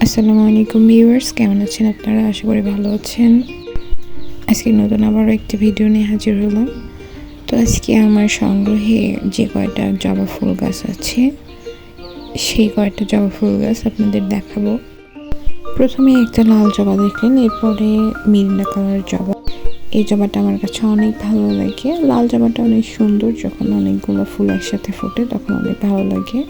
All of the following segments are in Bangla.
আসসালামু আলাইকুম ভিউয়ার্স, কেমন আছেন আপনারা? আশা করি ভালো আছেন। আজকে নতুন আবারও একটি ভিডিও নিয়ে হাজির হলাম। তো আজকে আমার সংগ্রহে যে কয়টা জবা ফুল গাছ আছে সেই কয়টা জবা ফুল গাছ আপনাদের দেখাবো। প্রথমে একটা লাল জবা দেখলেন, এরপরে মিরিন্ডা কালার জবা। এই জবাটা আমার কাছে অনেক ভালো লাগে। লাল জবাটা অনেক সুন্দর, যখন অনেকগুলো ফুল একসাথে ফোটে তখন অনেক ভালো লাগে।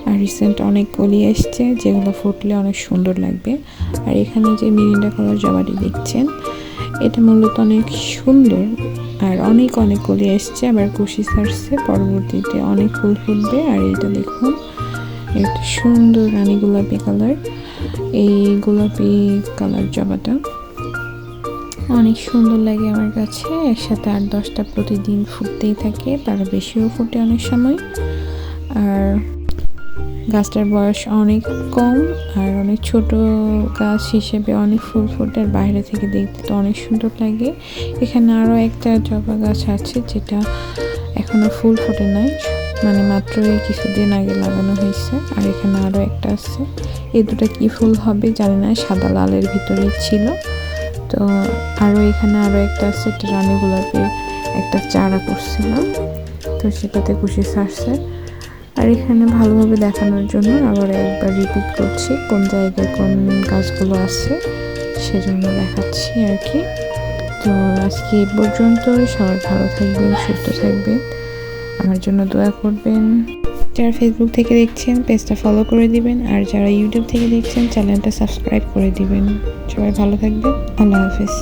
আর রিসেন্ট অনেক কলি এসছে যেগুলো ফুটলে অনেক সুন্দর লাগবে। আর এখানে যে মিরিন্ডা কালার জবাটি দেখছেন, এটা মূলত অনেক সুন্দর আর অনেক কলি এসছে, আবার কুশি ছাড়ছে, পরবর্তীতে অনেক ফুল ফুটবে। আর এইটা দেখুন, একটা সুন্দর রানী গোলাপি কালার। এই গোলাপি কালার জবাটা অনেক সুন্দর লাগে আমার কাছে। একসাথে 8-10টা প্রতিদিন ফুটতেই থাকে, তার বেশিও ফুটে অনেক সময়। আর গাছটার বয়স অনেক কম আর অনেক ছোট গাছ হিসেবে অনেক ফুল ফোটে, আর বাইরে থেকে দেখতে তো অনেক সুন্দর লাগে। এখানে আরও একটা জবা গাছ আছে যেটা এখনো ফুল ফোটে নাই, মানে মাত্রই কিছুদিন আগে লাগানো হয়েছে। আর এখানে আরও একটা আছে, এই দুটো কি ফুল হবে জানি না, সাদা লালের ভিতরে ছিল। তো এখানে আরও একটা আছে, একটা রানী গোলাপের একটা চারা করছিল, তো সেটাতে কুশি ছাড়ছে। আর এখানে ভালোভাবে দেখানোর জন্য আবার একবার রিপিট করছি কোন জায়গায় কোন গাছগুলো আছে, সেজন্য দেখাচ্ছি আর কি। তো আজকে এই পর্যন্ত। সবাই ভালো থাকবেন, সুস্থ থাকবেন, আমার জন্য দোয়া করবেন। যারা ফেসবুক থেকে দেখছেন পেজটা ফলো করে দিবেন, আর যারা ইউটিউব থেকে দেখছেন চ্যানেলটা সাবস্ক্রাইব করে দিবেন। সবাই ভালো থাকবেন, আল্লাহ হাফেজ।